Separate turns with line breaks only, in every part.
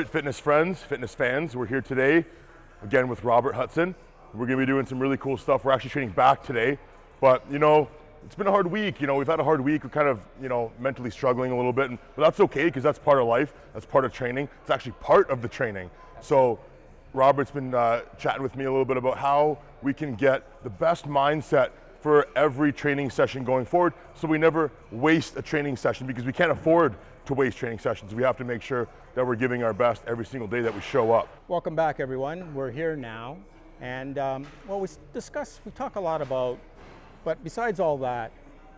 right, fitness friends, fitness fans, we're here today, again with Robert Hudson. We're gonna be doing some really cool stuff. We're actually training back today, but you know, it's been a hard week. You know, we've had a hard week. We're kind of, you know, mentally struggling a little bit, but that's okay because that's part of life. That's part of training. It's actually part of the training. So Robert's been chatting with me a little bit about how we can get the best mindset for every training session going forward so we never waste a training session, because we can't afford to waste training sessions. We have to make sure that we're giving our best every single day that we show up.
Welcome back, everyone. We're here now, and well, we talk a lot about, but besides all that,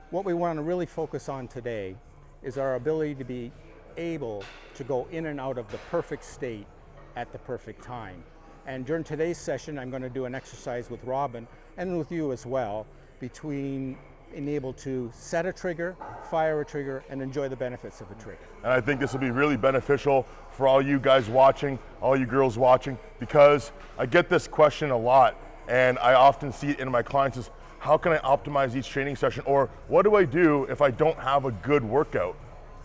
what we want to really focus on today is our ability to be able to go in and out of the perfect state at the perfect time. And during today's session, I'm going to do an exercise with Robin and with you as well, between being able to set a trigger, fire a trigger, and enjoy the benefits of a trigger. And
I think this will be really beneficial for all you guys watching, all you girls watching, because I get this question a lot, and I often see it in my clients is, how can I optimize each training session? Or what do I do if I don't have a good workout?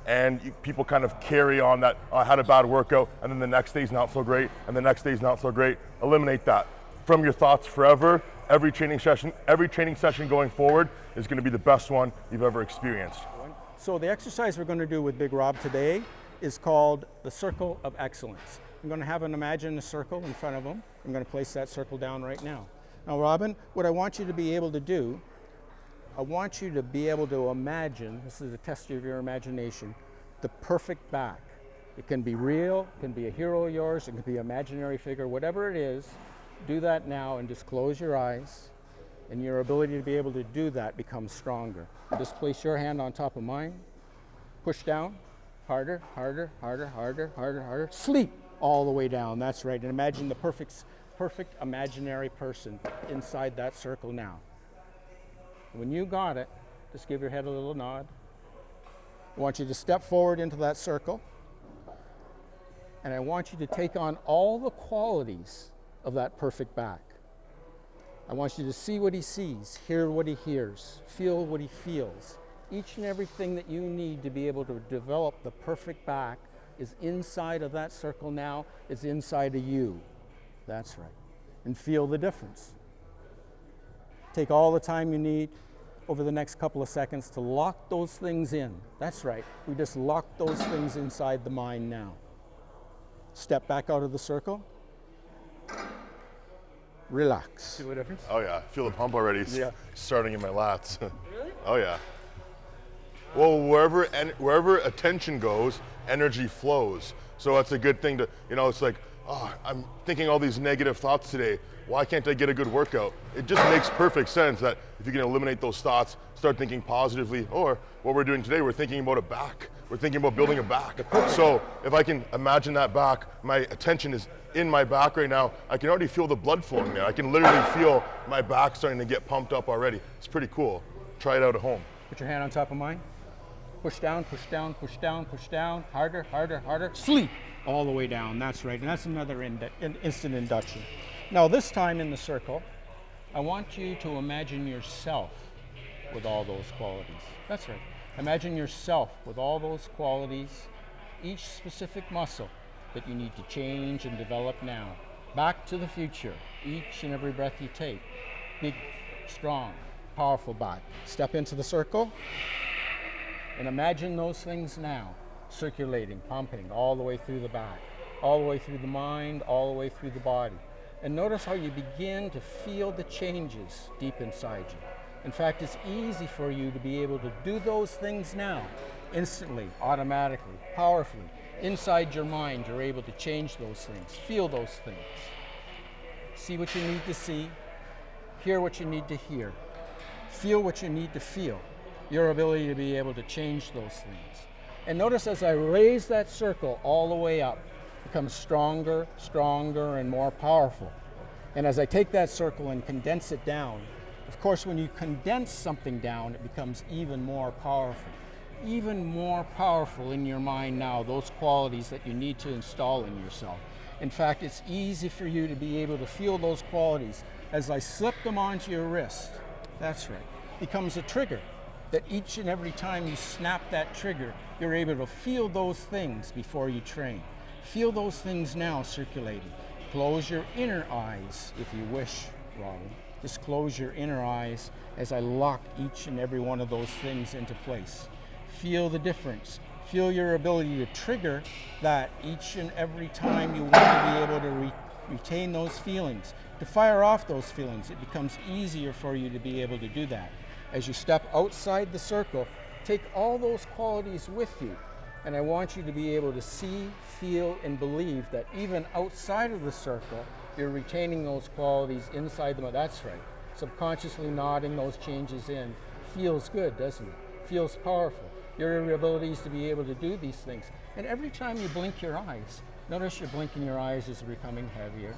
And people kind of carry on that, I had a bad workout, and then the next day's not so great, and the next day's not so great. Eliminate that from your thoughts forever. Every training session going forward is going to be the best one you've ever experienced.
So the exercise we're going to do with Big Rob today is called the Circle of Excellence. I'm going to have him imagine a circle in front of him. I'm going to place that circle down right now. Now, Robin, what I want you to be able to do, I want you to be able to imagine, this is a test of your imagination, the perfect back. It can be real, it can be a hero of yours, it can be an imaginary figure, whatever it is. Do that now and just close your eyes, and your ability to be able to do that becomes stronger. Just place your hand on top of mine, push down, harder, harder, harder, harder, harder, harder. Sleep all the way down, that's right. And imagine the perfect imaginary person inside that circle now. When you got it, just give your head a little nod. I want you to step forward into that circle, and I want you to take on all the qualities of that perfect back. I want you to see what he sees, hear what he hears, feel what he feels. Each and everything that you need to be able to develop the perfect back is inside of that circle now, is inside of you. That's right. And feel the difference. Take all the time you need over the next couple of seconds to lock those things in. That's right. We just lock those things inside the mind now. Step back out of the circle. Relax. See the difference?
Oh yeah, feel the pump already.
Yeah.
Starting in my lats.
Really?
Oh yeah. Well, wherever attention goes, energy flows. So that's a good thing to, you know, it's like, oh, I'm thinking all these negative thoughts today. Why can't I get a good workout? It just makes perfect sense that if you can eliminate those thoughts, start thinking positively, or what we're doing today, we're thinking about a back. We're thinking about building a back. So if I can imagine that back, my attention is in my back right now, I can already feel the blood flowing there. I can literally feel my back starting to get pumped up already. It's pretty cool. Try it out at home.
Put your hand on top of mine. Push down, push down, push down, push down. Harder, harder, harder. Sleep all the way down. That's right. And that's another instant induction. Now this time in the circle, I want you to imagine yourself with all those qualities. That's right. Imagine yourself with all those qualities, each specific muscle that you need to change and develop now. Back to the future, each and every breath you take. Big, strong, powerful back. Step into the circle and imagine those things now, circulating, pumping all the way through the back, all the way through the mind, all the way through the body. And notice how you begin to feel the changes deep inside you. In fact, it's easy for you to be able to do those things now, instantly, automatically, powerfully. Inside your mind, you're able to change those things, feel those things. See what you need to see, hear what you need to hear, feel what you need to feel. Your ability to be able to change those things. And notice as I raise that circle all the way up, it becomes stronger, stronger, and more powerful. And as I take that circle and condense it down, of course, when you condense something down, it becomes even more powerful. Even more powerful in your mind now, those qualities that you need to install in yourself. In fact, it's easy for you to be able to feel those qualities as I slip them onto your wrist. That's right. Becomes a trigger that each and every time you snap that trigger, you're able to feel those things before you train. Feel those things now circulating. Close your inner eyes if you wish, Robin. Just close your inner eyes as I lock each and every one of those things into place. Feel the difference. Feel your ability to trigger that each and every time you want to be able to retain those feelings. To fire off those feelings, it becomes easier for you to be able to do that. As you step outside the circle, take all those qualities with you. And I want you to be able to see, feel, and believe that even outside of the circle, you're retaining those qualities inside them. That's right. Subconsciously nodding those changes in feels good, doesn't it? Feels powerful. Your abilities to be able to do these things. And every time you blink your eyes, notice you're blinking your eyes is becoming heavier.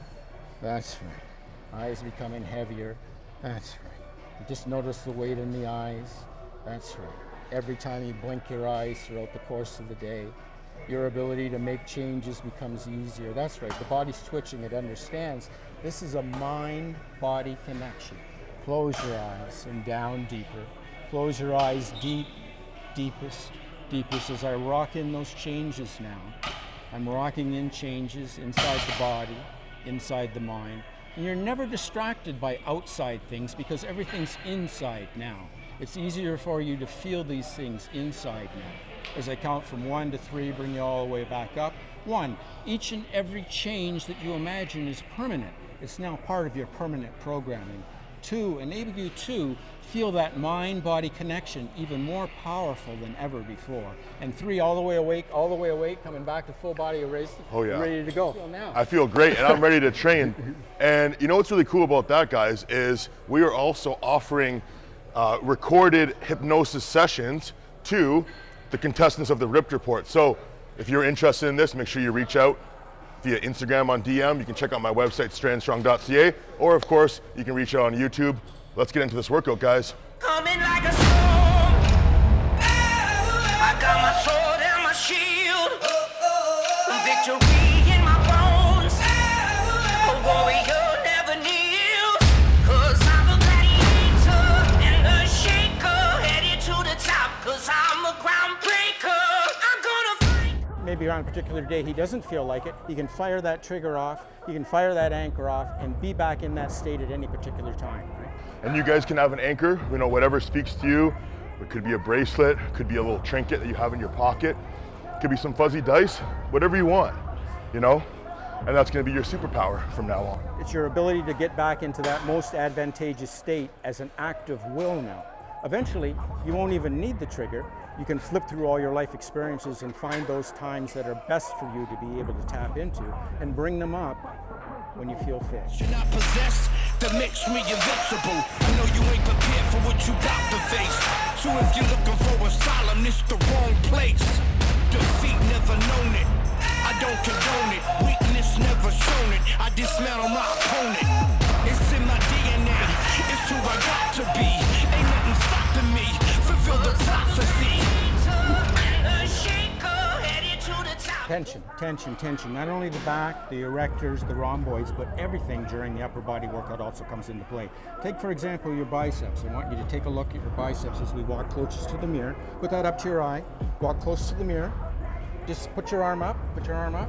That's right. Eyes becoming heavier. That's right. You just notice the weight in the eyes. That's right. Every time you blink your eyes throughout the course of the day, your ability to make changes becomes easier. That's right. The body's twitching. It understands this is a mind-body connection. Close your eyes and down deeper. Close your eyes deep, deepest, deepest as I rock in those changes now. I'm rocking in changes inside the body, inside the mind. And you're never distracted by outside things because everything's inside now. It's easier for you to feel these things inside now. As I count from 1 to 3, bring you all the way back up. 1, each and every change that you imagine is permanent. It's now part of your permanent programming. 2, enable you to feel that mind-body connection even more powerful than ever before. And 3, all the way awake, coming back to full body erase.
Oh yeah.
Ready to go. Now.
I feel great and I'm ready to train. And you know what's really cool about that, guys, is we are also offering recorded hypnosis sessions to the contestants of the Ripped Report. So if you're interested in this, make sure you reach out via Instagram on DM. You can check out my website, StrandStrong.ca, or of course, you can reach out on YouTube. Let's get into this workout, guys.
Coming like a storm. I got my sword and my shield. Victory in my bones. A warrior never kneels. 'Cause I'm a gladiator and a shaker. Headed to the top 'cause I'm a groundbreaker. I'm gonna fight.
Maybe on a particular day he doesn't feel like it, he can fire that trigger off, he can fire that anchor off and be back in that state at any particular time.
And you guys can have an anchor, you know, whatever speaks to you. It could be a bracelet, could be a little trinket that you have in your pocket, it could be some fuzzy dice, whatever you want, you know? And that's gonna be your superpower from now on.
It's your ability to get back into that most advantageous state as an act of will now. Eventually, you won't even need the trigger. You can flip through all your life experiences and find those times that are best for you to be able to tap into and bring them up when you feel fit.
You're not possessed, that makes me invincible. I know you ain't prepared for what you got to face. So if you're looking for asylum, it's the wrong place. Defeat never known it. I don't condone it. Weakness never shown it. I dismantle my opponent. It's in my DNA. It's who I got to be. Ain't nothing stopping me. Fulfill the prophecy.
Tension, tension, tension. Not only the back, the erectors, the rhomboids, but everything during the upper body workout also comes into play. Take, for example, your biceps. I want you to take a look at your biceps as we walk closest to the mirror. Put that up to your eye. Walk close to the mirror. Just put your arm up. Put your arm up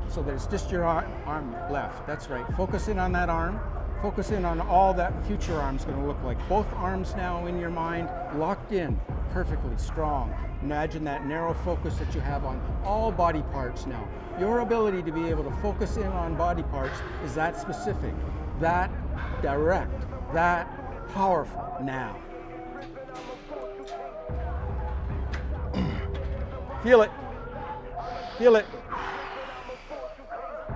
so that it's just your arm left. That's right. Focus in on that arm. Focus in on all that future arm's going to look like. Both arms now in your mind, locked in, perfectly strong. Imagine that narrow focus that you have on all body parts now. Your ability to be able to focus in on body parts is that specific, that direct, that powerful now. Feel it. Feel it.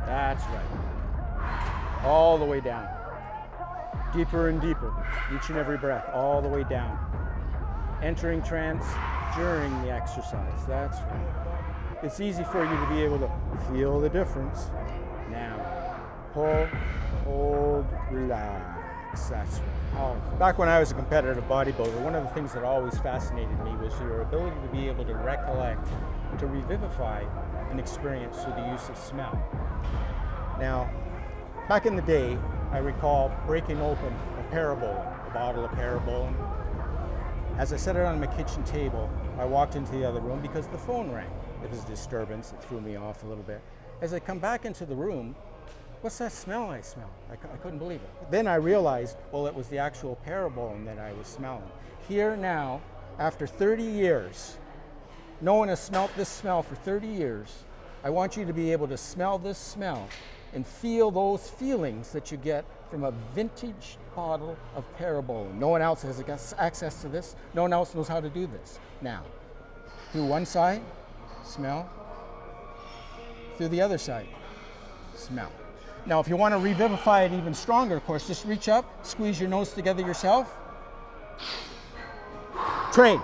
That's right. All the way down. Deeper and deeper, each and every breath, all the way down. Entering trance during the exercise, that's right. It's easy for you to be able to feel the difference. Now, pull, hold, relax, that's right. Back when I was a competitive bodybuilder, one of the things that always fascinated me was your ability to be able to recollect, to revivify an experience through the use of smell. Now, back in the day, I recall breaking open a Parabolan, a bottle of Parabolan. As I set it on my kitchen table, I walked into the other room because the phone rang. It was a disturbance, it threw me off a little bit. As I come back into the room, what's that smell I smell? I couldn't believe it. Then I realized, well, it was the actual Parabolan that I was smelling. Here now, after 30 years, no one has smelt this smell for 30 years. I want you to be able to smell this smell and feel those feelings that you get from a vintage bottle of Parabolan. No one else has access to this. No one else knows how to do this. Now, through one side, smell. Through the other side, smell. Now, if you want to revivify it even stronger, of course, just reach up, squeeze your nose together yourself. Trade.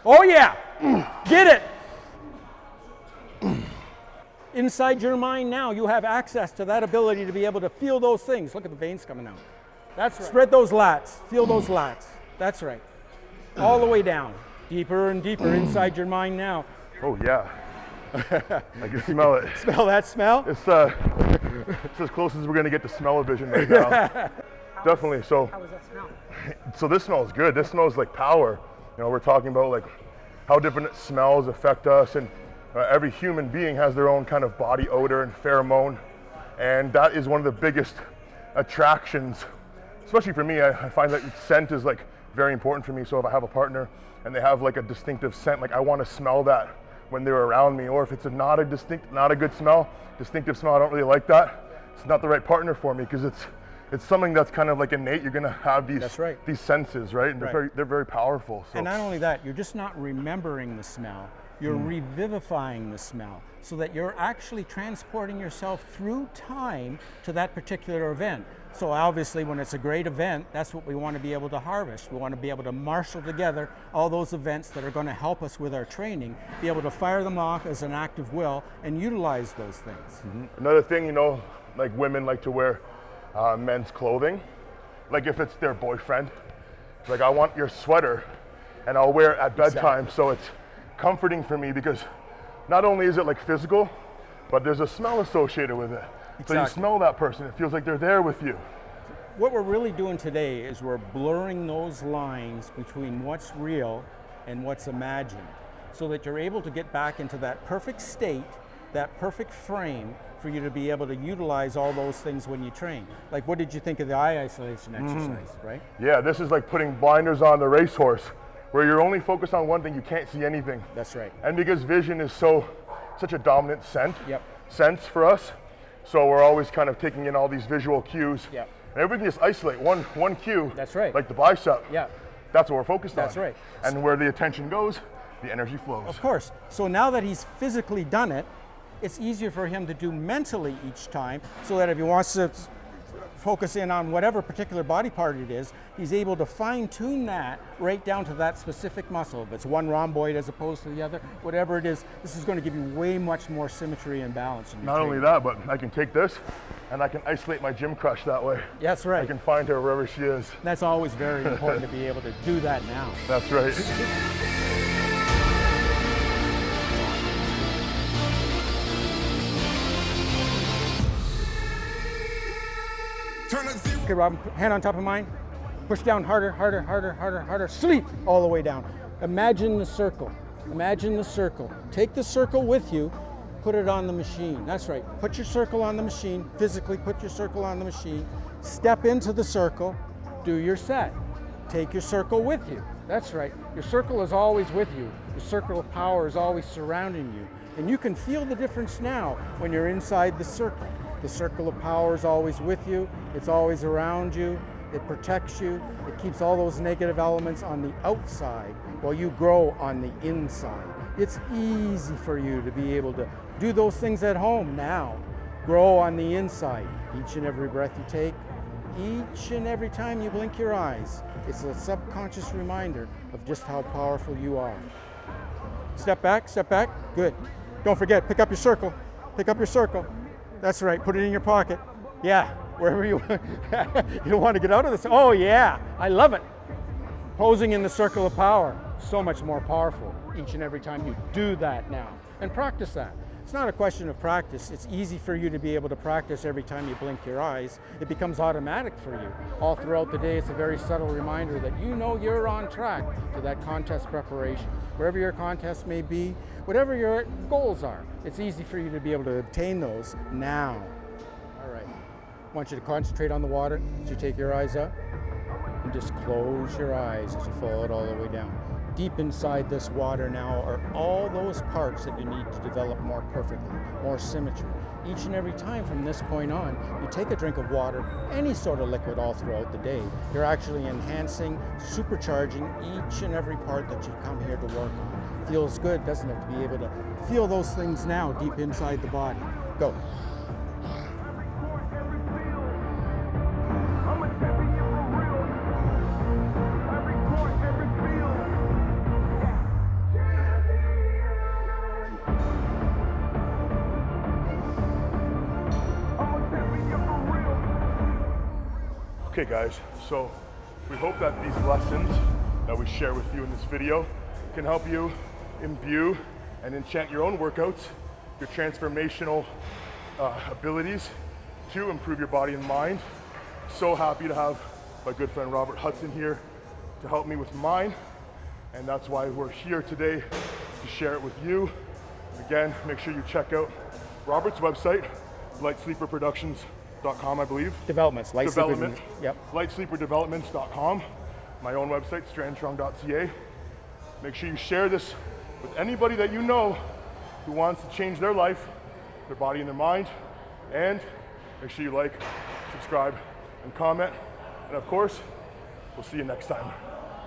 Oh yeah, get it. Inside your mind now, you have access to that ability to be able to feel those things. Look at the veins coming out. That's right. Spread those lats, feel those lats. That's right. All the way down, deeper and deeper inside your mind now.
Oh yeah, I can smell it.
Smell that smell?
It's as close as we're gonna get to smell-o-vision right now. Definitely. So
How was that smell?
So this smells good. This smells like power. You know, we're talking about like how different smells affect us, and every human being has their own kind of body odor and pheromone, and that is one of the biggest attractions, especially for me. I find that scent is like very important for me. So if I have a partner and they have like a distinctive scent, like I want to smell that when they're around me. Or if it's not a good smell, distinctive smell, I don't really like that. It's not the right partner for me, because it's something that's kind of like innate. You're gonna have these
That's right.
these senses, right? And they're very powerful. So.
And not only that, you're just not remembering the smell, you're revivifying the smell, so that you're actually transporting yourself through time to that particular event. So obviously when it's a great event, that's what we want to be able to harvest. We want to be able to marshal together all those events that are going to help us with our training, be able to fire them off as an act of will and utilize those things.
Another thing, you know, like women like to wear men's clothing. Like if it's their boyfriend, like I want your sweater and I'll wear it at bedtime. So it's comforting for me, because not only is it like physical, but there's a smell associated with it. So you smell that person, it feels like they're there with you.
What we're really doing today is we're blurring those lines between what's real and what's imagined, so that you're able to get back into that perfect state, that perfect frame, for you to be able to utilize all those things when you train. Like, what did you think of the eye isolation exercise, right?
Yeah, this is like putting blinders on the racehorse, where you're only focused on one thing, you can't see anything.
That's right.
And because vision is such a dominant sense for us, so we're always kind of taking in all these visual cues.
Yep.
And if we can just isolate one cue,
That's right.
like the bicep,
Yeah.
that's what we're focused on.
That's right.
And where the attention goes, the energy flows.
Of course. So now that he's physically done it, it's easier for him to do mentally each time, so that if he wants to focus in on whatever particular body part it is, he's able to fine tune that right down to that specific muscle. If it's one rhomboid as opposed to the other, whatever it is, this is going to give you way much more symmetry and balance in your
Not only that, but I can take this and I can isolate my gym crush that way.
That's right.
I can find her wherever she is.
That's always very important to be able to do that now.
That's right.
Okay, Robin, hand on top of mine. Push down harder, harder, harder, harder, harder. Sleep all the way down. Imagine the circle. Imagine the circle. Take the circle with you, put it on the machine. That's right. Put your circle on the machine. Physically put your circle on the machine. Step into the circle. Do your set. Take your circle with you. That's right. Your circle is always with you. The circle of power is always surrounding you. And you can feel the difference now when you're inside the circle. The circle of power is always with you. It's always around you. It protects you. It keeps all those negative elements on the outside while you grow on the inside. It's easy for you to be able to do those things at home now. Grow on the inside. Each and every breath you take, each and every time you blink your eyes, it's a subconscious reminder of just how powerful you are. Step back, good. Don't forget, pick up your circle. Pick up your circle. That's right, put it in your pocket. Yeah, wherever you you don't want to get out of this. Oh yeah, I love it. Posing in the circle of power, so much more powerful each and every time you do that now. And practice that. It's not a question of practice. It's easy for you to be able to practice every time you blink your eyes. It becomes automatic for you. All throughout the day, it's a very subtle reminder that you know you're on track to that contest preparation. Wherever your contest may be, whatever your goals are, it's easy for you to be able to obtain those now. All right. I want you to concentrate on the water as you take your eyes up, and just close your eyes as you follow it all the way down. Deep inside this water now are all those parts that you need to develop more perfectly, more symmetry. Each and every time from this point on, you take a drink of water, any sort of liquid all throughout the day, you're actually enhancing, supercharging each and every part that you come here to work on. Feels good, doesn't it, to be able to feel those things now deep inside the body. Go.
Okay guys, so we hope that these lessons that we share with you in this video can help you imbue and enchant your own workouts, your transformational abilities to improve your body and mind. So happy to have my good friend Robert Hudson here to help me with mine, and that's why we're here today to share it with you. Again, make sure you check out Robert's website, lightsleeperproductions.com, I believe.
Developments, Light
Development.
Sleeper, yep.
Lightsleeperdevelopments.com, my own website, StrandStrong.ca. Make sure you share this with anybody that you know who wants to change their life, their body and their mind. And make sure you like, subscribe, and comment. And of course, we'll see you next time.